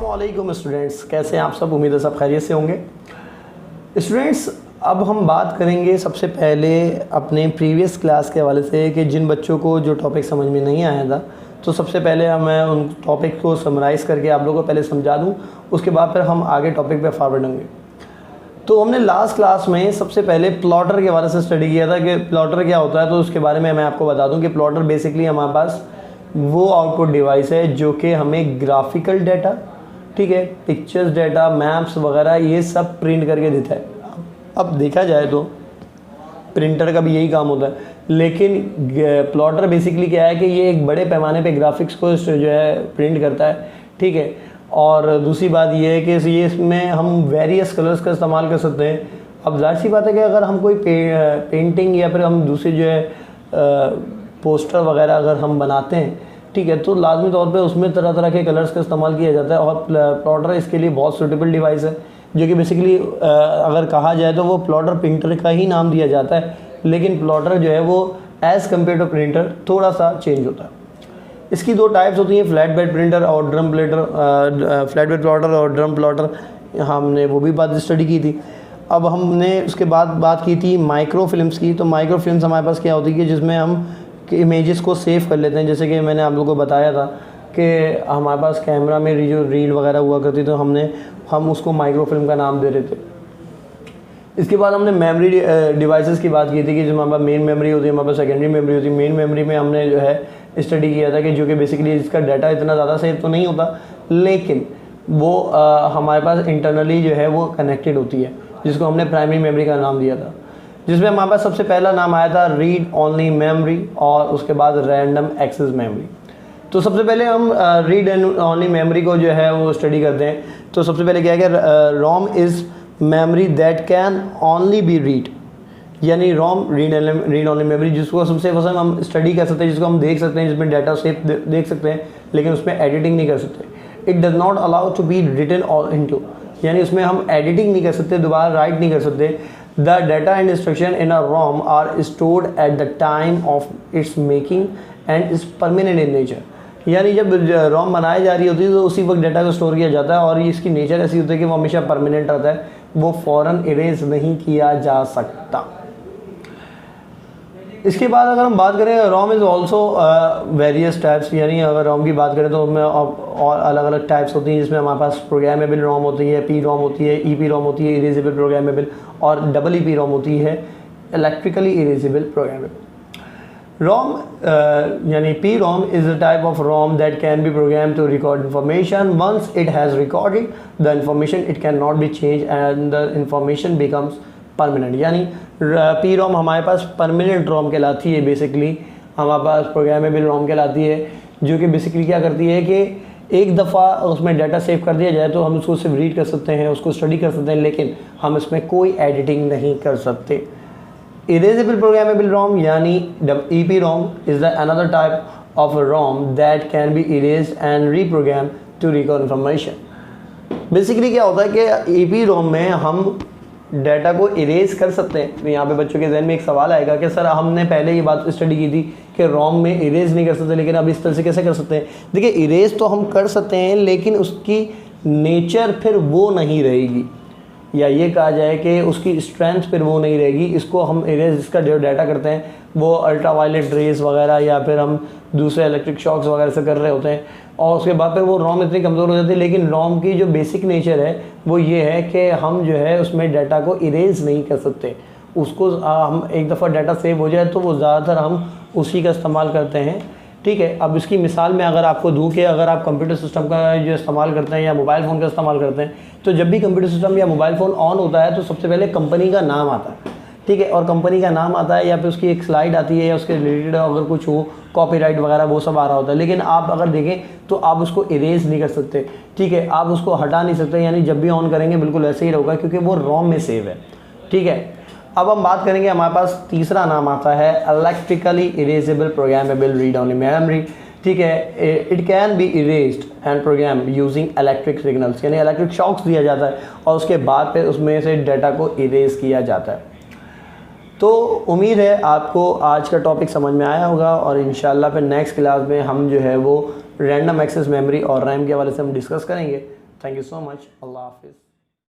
अस्सलामुअलैकुम स्टूडेंट्स, कैसे हैं आप सब। उम्मीद है सब खैरियत से होंगे। स्टूडेंट्स, अब हम बात करेंगे सबसे पहले अपने प्रीवियस क्लास के हवाले से कि जिन बच्चों को जो टॉपिक समझ में नहीं आया था, तो सबसे पहले मैं उन टॉपिक को समराइज़ करके आप लोगों को पहले समझा दूं, उसके बाद फिर हम आगे टॉपिक पे फॉरवर्ड होंगे। तो हमने लास्ट क्लास में सबसे पहले प्लॉटर के बारे से स्टडी किया था कि प्लॉटर क्या होता है। तो उसके बारे में मैं आपको बता दूं कि प्लॉटर बेसिकली हमारे पास वो आउटपुट डिवाइस है जो कि हमें ग्राफिकल डाटा, ठीक है, पिक्चर्स डाटा, मैप्स वगैरह ये सब प्रिंट करके देता है। अब देखा जाए तो प्रिंटर का भी यही काम होता है, लेकिन प्लॉटर बेसिकली क्या है कि ये एक बड़े पैमाने पे ग्राफिक्स को जो है प्रिंट करता है, ठीक है। और दूसरी बात ये है कि ये इसमें हम वेरियस कलर्स का इस्तेमाल कर सकते हैं। अब जाहिर सी बात है कि अगर हम कोई पेंटिंग या फिर हम दूसरी जो है पोस्टर वगैरह अगर हम बनाते हैं, ठीक है, तो लाजमी तौर पे उसमें तरह तरह के कलर्स का इस्तेमाल किया जाता है। और प्लॉटर इसके लिए बहुत सूटेबल डिवाइस है, जो कि बेसिकली अगर कहा जाए तो वो प्लॉटर प्रिंटर का ही नाम दिया जाता है, लेकिन प्लॉटर जो है वो एज़ कम्पेयर टू प्रिंटर थोड़ा सा चेंज होता है। इसकी दो टाइप्स होती हैं, फ्लैट बेड प्रिंटर और drum plotter, flat bed plotter और ड्रम प्लॉटर। हमने वो भी बात स्टडी की थी। अब हमने उसके बाद बात की थी माइक्रो फिल्म्स की। तो माइक्रो फिल्म्स हमारे पास क्या होती है कि जिसमें हम इमेजेस को सेव कर लेते हैं। जैसे कि मैंने आप लोगों को बताया था कि हमारे पास कैमरा में जो रील वगैरह हुआ करती, तो हम उसको माइक्रो फिल्म का नाम दे रहे थे। इसके बाद हमने मेमोरी डिवाइसेस की बात की थी कि जो हमारे पास मेन मेमोरी होती है, हमारे पास सेकेंडरी मेमोरी होती है। मेन मेमोरी में हमने जो है स्टडी किया था कि जो कि बेसिकली इसका डाटा इतना ज़्यादा सेव तो नहीं होता, लेकिन वो हमारे पास इंटरनली जो है वो कनेक्टेड होती है, जिसको हमने प्राइमरी मेमोरी का नाम दिया था। जिसमें हमारे पास सबसे पहला नाम आया था रीड ओनली मेमोरी और उसके बाद रैंडम एक्सेस मेमोरी। तो सबसे पहले हम रीड ओनली मेमोरी को जो है वो स्टडी करते हैं। तो सबसे पहले क्या है कि ROM is memory that can only be read, यानी रोम रीड ओनली मेमोरी, जिसको सबसे पसंद हम स्टडी कर सकते हैं, जिसको हम देख सकते हैं, जिसमें डाटा सेव देख सकते हैं, लेकिन उसमें एडिटिंग नहीं कर सकते। It does not allow to be written all into, यानी उसमें हम एडिटिंग नहीं कर सकते, दोबारा राइट नहीं कर सकते। The data and instruction in a ROM are stored at the time of its making and is permanent in nature। यानी जब ROM बनाई जा रही होती है तो उसी वक्त डाटा को स्टोर किया जाता है और इसकी नेचर ऐसी होती है कि वो हमेशा परमानेंट रहता है, वो फ़ौरन इरेज नहीं किया जा सकता। इसके बाद अगर हम बात करें ROM is also various types, यानी अगर रोम की बात करें तो उसमें और अलग अलग टाइप्स होती हैं, जिसमें हमारे पास प्रोग्रामेबल रोम होती है, पी रोम होती है, ई पी रोम होती है, इरेजेबल प्रोग्रामेबल, और डबल ई पी रोम होती है, इलेक्ट्रिकली इरेजेबल प्रोग्रामेबल। रोम यानी P ROM is a type of ROM that can be program to record information. Once it has recorded the information it can not be change and the information becomes permanent. यानी P ROM हमारे पास permanent रोम कहलाती है, basically हमारे पास programmable रोम कहलाती है, जो कि बेसिकली क्या करती है कि एक दफ़ा उसमें डाटा सेव कर दिया जाए तो हम उसको सिर्फ रीड कर सकते हैं, उसको स्टडी कर सकते हैं, लेकिन हम इसमें कोई एडिटिंग नहीं कर सकते। इरेजेबल प्रोग्रामेबल रोम यानी E P ROM is the another type of ROM that can be erase and reprogram to recall information. Basically क्या होता है कि ई पी रोम में हम डाटा को इरेज कर सकते हैं। तो यहाँ पे बच्चों के जहन में एक सवाल आएगा कि सर हमने पहले ये बात स्टडी की थी कि रोम में इरेज नहीं कर सकते, लेकिन अब इस तरह से कैसे कर सकते हैं। देखिए, इरेज तो हम कर सकते हैं, लेकिन उसकी नेचर फिर वो नहीं रहेगी, या ये कहा जाए कि उसकी स्ट्रेंथ फिर वो नहीं रहेगी। इसको हम इरेज, इसका जो डाटा करते हैं वो अल्ट्रा वायलेट रेज वगैरह या फिर हम दूसरे इलेक्ट्रिक शॉक्स वगैरह से कर रहे होते हैं, और उसके बाद फिर वो रोम इतनी कमज़ोर हो जाती है। लेकिन रोम की जो बेसिक नेचर है वो ये है कि हम जो है उसमें डाटा को इरेज नहीं कर सकते। उसको हम एक दफ़ा डाटा सेव हो जाए तो वो ज़्यादातर हम उसी का इस्तेमाल करते हैं, ठीक है। अब इसकी मिसाल में अगर आपको दूँ कि अगर आप कंप्यूटर सिस्टम का जो इस्तेमाल करते हैं या मोबाइल फ़ोन का इस्तेमाल करते हैं, तो जब भी कंप्यूटर सिस्टम या मोबाइल फ़ोन ऑन होता है तो सबसे पहले कंपनी का नाम आता है, ठीक है। और कंपनी का नाम आता है या फिर उसकी एक स्लाइड आती है या उसके रिलेटेड अगर कुछ हो, कॉपीराइट वगैरह वो सब आ रहा होता है। लेकिन आप अगर देखें तो आप उसको इरेज नहीं कर सकते, ठीक है, आप उसको हटा नहीं सकते। यानी जब भी ऑन करेंगे बिल्कुल ऐसे ही रहेगा, क्योंकि वो रोम में सेव है, ठीक है। अब हम बात करेंगे, हमारे पास तीसरा नाम आता है electrically erasable programmable read only memory, ठीक है। It can be erased and program using electric signals, यानी इलेक्ट्रिक शॉक्स दिया जाता है और उसके बाद फिर उसमें से डाटा को इरेज किया जाता है। तो उम्मीद है आपको आज का टॉपिक समझ में आया होगा, और इंशाल्लाह फिर नेक्स्ट क्लास में हम जो है वो रैंडम एक्सेस मेमोरी और रैम के हवाले से हम डिस्कस करेंगे। Thank you so much. अल्लाह हाफिज़।